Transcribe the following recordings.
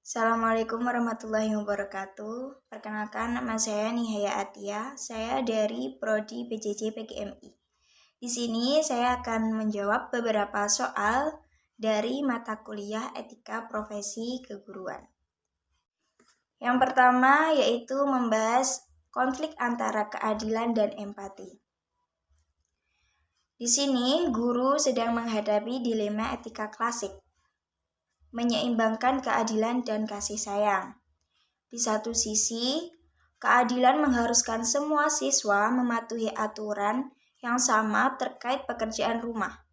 Assalamualaikum warahmatullahi wabarakatuh. Perkenalkan, nama saya Nihaya Atia. Saya dari Prodi PJJ PGMI. Di sini saya akan menjawab beberapa soal dari mata kuliah Etika Profesi Keguruan. Yang pertama yaitu membahas konflik antara keadilan dan empati. Di sini guru sedang menghadapi dilema etika klasik, menyeimbangkan keadilan dan kasih sayang. Di satu sisi, keadilan mengharuskan semua siswa mematuhi aturan yang sama terkait pekerjaan rumah.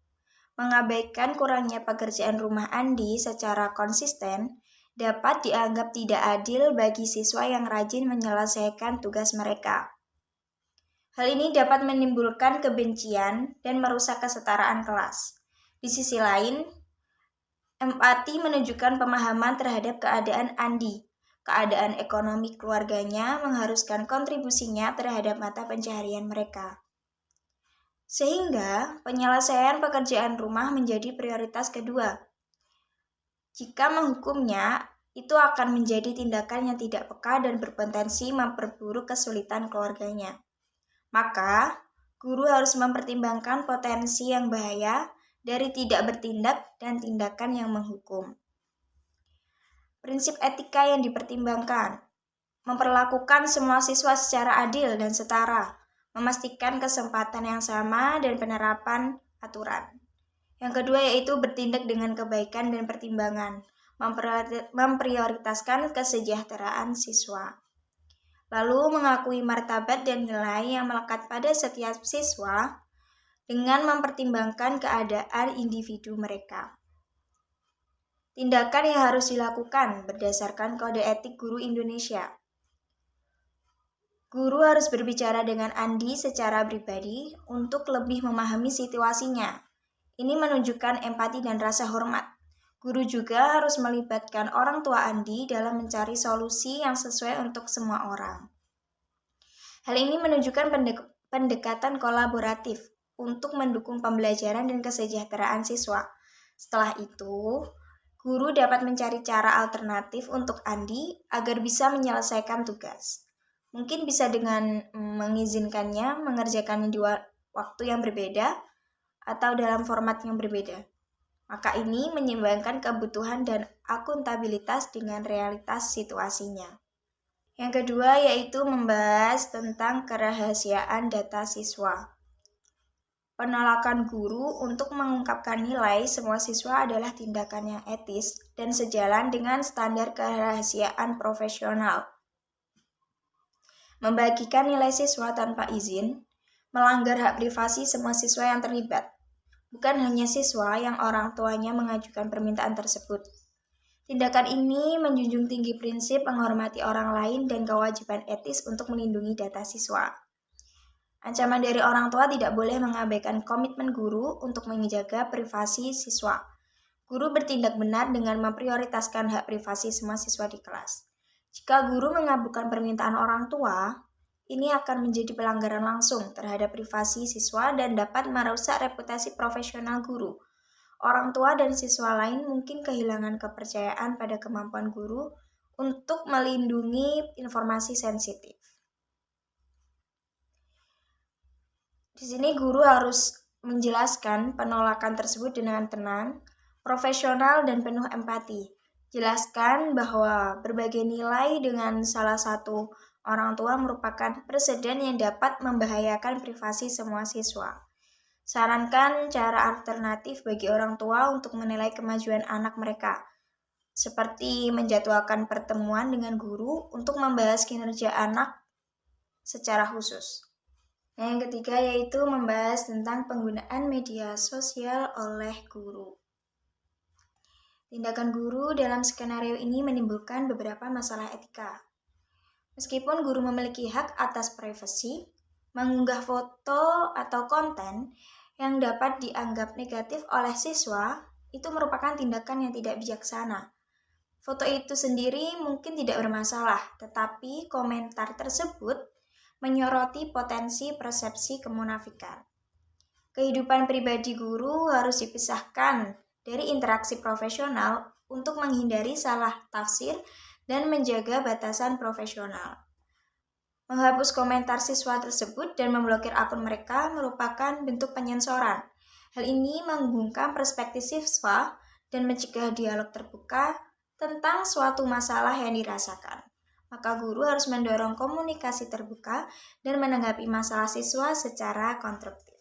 Mengabaikan kurangnya pekerjaan rumah Andi secara konsisten dapat dianggap tidak adil bagi siswa yang rajin menyelesaikan tugas mereka. Hal ini dapat menimbulkan kebencian dan merusak kesetaraan kelas. Di sisi lain, empati menunjukkan pemahaman terhadap keadaan Andi. Keadaan ekonomi keluarganya mengharuskan kontribusinya terhadap mata pencaharian mereka. Sehingga penyelesaian pekerjaan rumah menjadi prioritas kedua. Jika menghukumnya, itu akan menjadi tindakan yang tidak peka dan berpotensi memperburuk kesulitan keluarganya. Maka, guru harus mempertimbangkan potensi yang bahaya dari tidak bertindak dan tindakan yang menghukum. Prinsip etika yang dipertimbangkan: memperlakukan semua siswa secara adil dan setara, memastikan kesempatan yang sama dan penerapan aturan. Yang kedua yaitu bertindak dengan kebaikan dan pertimbangan, memprioritaskan kesejahteraan siswa. Lalu mengakui martabat dan nilai yang melekat pada setiap siswa dengan mempertimbangkan keadaan individu mereka. Tindakan yang harus dilakukan berdasarkan Kode Etik Guru Indonesia. Guru harus berbicara dengan Andi secara pribadi untuk lebih memahami situasinya. Ini menunjukkan empati dan rasa hormat. Guru juga harus melibatkan orang tua Andi dalam mencari solusi yang sesuai untuk semua orang. Hal ini menunjukkan pendekatan kolaboratif untuk mendukung pembelajaran dan kesejahteraan siswa. Setelah itu, guru dapat mencari cara alternatif untuk Andi agar bisa menyelesaikan tugas. Mungkin bisa dengan mengizinkannya mengerjakannya di waktu yang berbeda atau dalam format yang berbeda. Maka ini menyeimbangkan kebutuhan dan akuntabilitas dengan realitas situasinya. Yang kedua yaitu membahas tentang kerahasiaan data siswa. Penolakan guru untuk mengungkapkan nilai semua siswa adalah tindakan yang etis dan sejalan dengan standar kerahasiaan profesional. Membagikan nilai siswa tanpa izin melanggar hak privasi semua siswa yang terlibat, bukan hanya siswa yang orang tuanya mengajukan permintaan tersebut. Tindakan ini menjunjung tinggi prinsip menghormati orang lain dan kewajiban etis untuk melindungi data siswa. Ancaman dari orang tua tidak boleh mengabaikan komitmen guru untuk menjaga privasi siswa. Guru bertindak benar dengan memprioritaskan hak privasi semua siswa di kelas. Jika guru mengabulkan permintaan orang tua, ini akan menjadi pelanggaran langsung terhadap privasi siswa dan dapat merusak reputasi profesional guru. Orang tua dan siswa lain mungkin kehilangan kepercayaan pada kemampuan guru untuk melindungi informasi sensitif. Di sini guru harus menjelaskan penolakan tersebut dengan tenang, profesional, dan penuh empati. Jelaskan bahwa berbagai nilai dengan salah satu orang tua merupakan presiden yang dapat membahayakan privasi semua siswa. Sarankan cara alternatif bagi orang tua untuk menilai kemajuan anak mereka, seperti menjadwalkan pertemuan dengan guru untuk membahas kinerja anak secara khusus. Yang ketiga yaitu membahas tentang penggunaan media sosial oleh guru. Tindakan guru dalam skenario ini menimbulkan beberapa masalah etika. Meskipun guru memiliki hak atas privasi, mengunggah foto atau konten yang dapat dianggap negatif oleh siswa itu merupakan tindakan yang tidak bijaksana. Foto itu sendiri mungkin tidak bermasalah, tetapi komentar tersebut menyoroti potensi persepsi kemunafikan. Kehidupan pribadi guru harus dipisahkan dari interaksi profesional untuk menghindari salah tafsir dan menjaga batasan profesional. Menghapus komentar siswa tersebut dan memblokir akun mereka merupakan bentuk penyensoran. Hal ini membungkam perspektif siswa dan mencegah dialog terbuka tentang suatu masalah yang dirasakan. Maka guru harus mendorong komunikasi terbuka dan menanggapi masalah siswa secara konstruktif.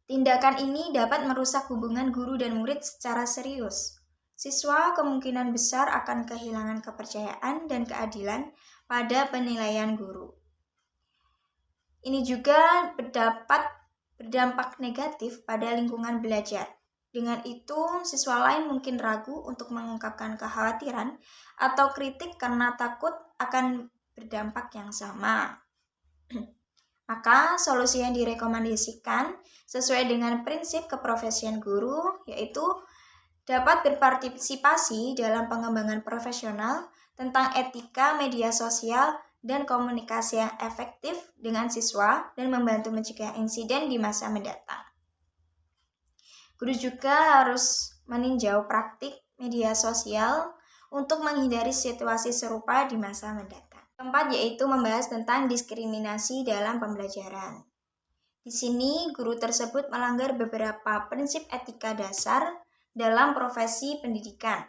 Tindakan ini dapat merusak hubungan guru dan murid secara serius. Siswa kemungkinan besar akan kehilangan kepercayaan dan keadilan pada penilaian guru. Ini juga berdampak negatif pada lingkungan belajar. Dengan itu, siswa lain mungkin ragu untuk mengungkapkan kekhawatiran atau kritik karena takut akan berdampak yang sama. Maka, solusi yang direkomendasikan sesuai dengan prinsip keprofesian guru, yaitu dapat berpartisipasi dalam pengembangan profesional tentang etika media sosial dan komunikasi yang efektif dengan siswa dan membantu mencegah insiden di masa mendatang. Guru juga harus meninjau praktik media sosial untuk menghindari situasi serupa di masa mendatang. Keempat, yaitu membahas tentang diskriminasi dalam pembelajaran. Di sini, guru tersebut melanggar beberapa prinsip etika dasar dalam profesi pendidikan.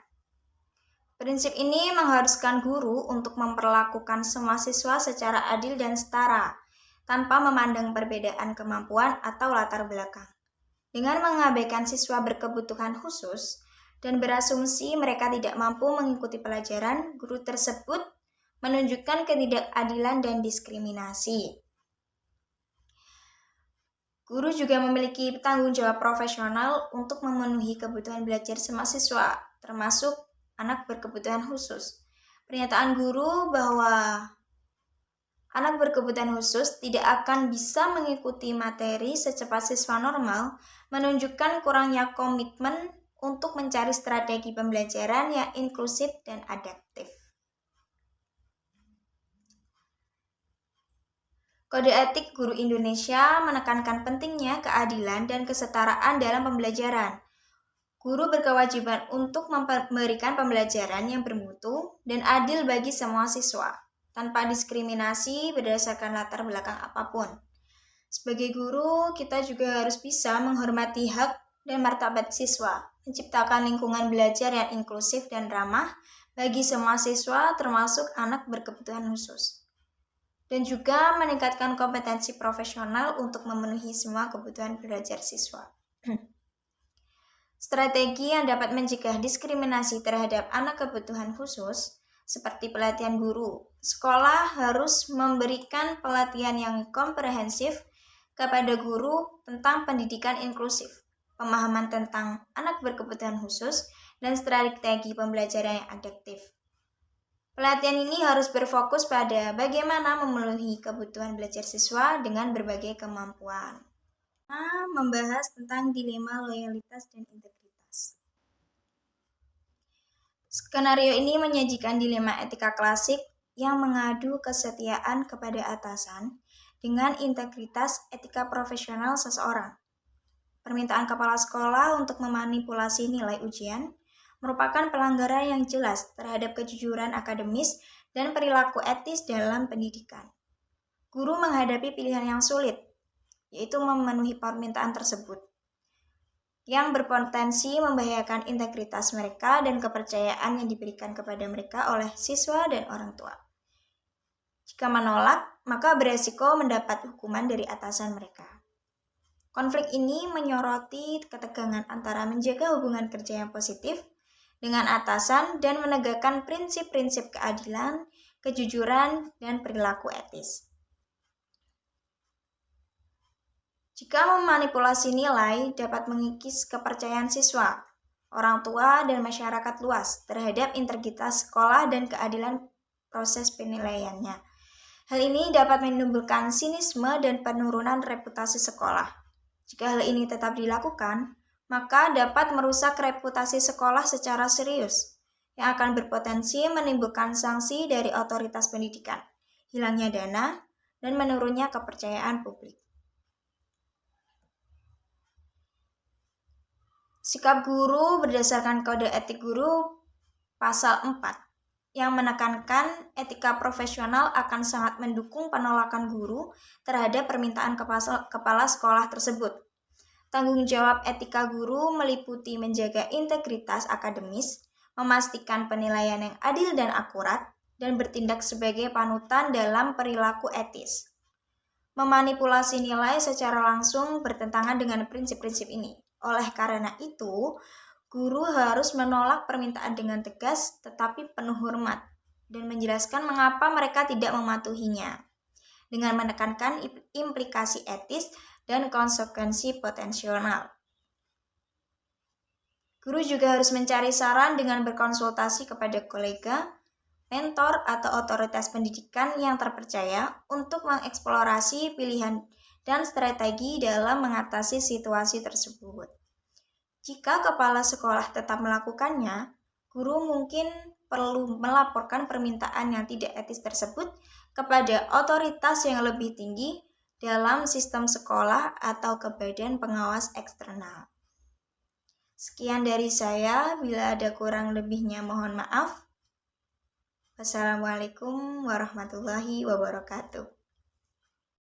Prinsip ini mengharuskan guru untuk memperlakukan semua siswa secara adil dan setara, tanpa memandang perbedaan kemampuan atau latar belakang. Dengan mengabaikan siswa berkebutuhan khusus dan berasumsi mereka tidak mampu mengikuti pelajaran, guru tersebut menunjukkan ketidakadilan dan diskriminasi. Guru juga memiliki tanggung jawab profesional untuk memenuhi kebutuhan belajar semua siswa, termasuk anak berkebutuhan khusus. Pernyataan guru bahwa anak berkebutuhan khusus tidak akan bisa mengikuti materi secepat siswa normal menunjukkan kurangnya komitmen untuk mencari strategi pembelajaran yang inklusif dan adaptif. Kode Etik Guru Indonesia menekankan pentingnya keadilan dan kesetaraan dalam pembelajaran. Guru berkewajiban untuk memberikan pembelajaran yang bermutu dan adil bagi semua siswa, tanpa diskriminasi berdasarkan latar belakang apapun. Sebagai guru, kita juga harus bisa menghormati hak dan martabat siswa, menciptakan lingkungan belajar yang inklusif dan ramah bagi semua siswa termasuk anak berkebutuhan khusus. Dan juga meningkatkan kompetensi profesional untuk memenuhi semua kebutuhan belajar siswa. Strategi yang dapat mencegah diskriminasi terhadap anak kebutuhan khusus, seperti pelatihan guru. Sekolah harus memberikan pelatihan yang komprehensif kepada guru tentang pendidikan inklusif, pemahaman tentang anak berkebutuhan khusus, dan strategi pembelajaran yang adaptif. Pelatihan ini harus berfokus pada bagaimana memenuhi kebutuhan belajar siswa dengan berbagai kemampuan. Membahas tentang dilema loyalitas dan integritas. Skenario ini menyajikan dilema etika klasik yang mengadu kesetiaan kepada atasan dengan integritas etika profesional seseorang. Permintaan kepala sekolah untuk memanipulasi nilai ujian merupakan pelanggaran yang jelas terhadap kejujuran akademis dan perilaku etis dalam pendidikan. Guru menghadapi pilihan yang sulit, yaitu memenuhi permintaan tersebut, yang berpotensi membahayakan integritas mereka dan kepercayaan yang diberikan kepada mereka oleh siswa dan orang tua. Jika menolak, maka beresiko mendapat hukuman dari atasan mereka. Konflik ini menyoroti ketegangan antara menjaga hubungan kerja yang positif dengan atasan dan menegakkan prinsip-prinsip keadilan, kejujuran, dan perilaku etis. Jika memanipulasi nilai dapat mengikis kepercayaan siswa, orang tua, dan masyarakat luas terhadap integritas sekolah dan keadilan proses penilaiannya. Hal ini dapat menimbulkan sinisme dan penurunan reputasi sekolah. Jika hal ini tetap dilakukan, maka dapat merusak reputasi sekolah secara serius, yang akan berpotensi menimbulkan sanksi dari otoritas pendidikan, hilangnya dana, dan menurunnya kepercayaan publik. Sikap guru berdasarkan Kode Etik Guru Pasal 4 yang menekankan etika profesional akan sangat mendukung penolakan guru terhadap permintaan kepala sekolah tersebut. Tanggung jawab etika guru meliputi menjaga integritas akademis, memastikan penilaian yang adil dan akurat, dan bertindak sebagai panutan dalam perilaku etis. Memanipulasi nilai secara langsung bertentangan dengan prinsip-prinsip ini. Oleh karena itu, guru harus menolak permintaan dengan tegas tetapi penuh hormat dan menjelaskan mengapa mereka tidak mematuhinya dengan menekankan implikasi etis dan konsekuensi potensial. Guru juga harus mencari saran dengan berkonsultasi kepada kolega, mentor, atau otoritas pendidikan yang terpercaya untuk mengeksplorasi pilihan dan strategi dalam mengatasi situasi tersebut. Jika kepala sekolah tetap melakukannya, guru mungkin perlu melaporkan permintaan yang tidak etis tersebut kepada otoritas yang lebih tinggi dalam sistem sekolah atau ke badan pengawas eksternal. Sekian dari saya, bila ada kurang lebihnya mohon maaf. Wassalamualaikum warahmatullahi wabarakatuh.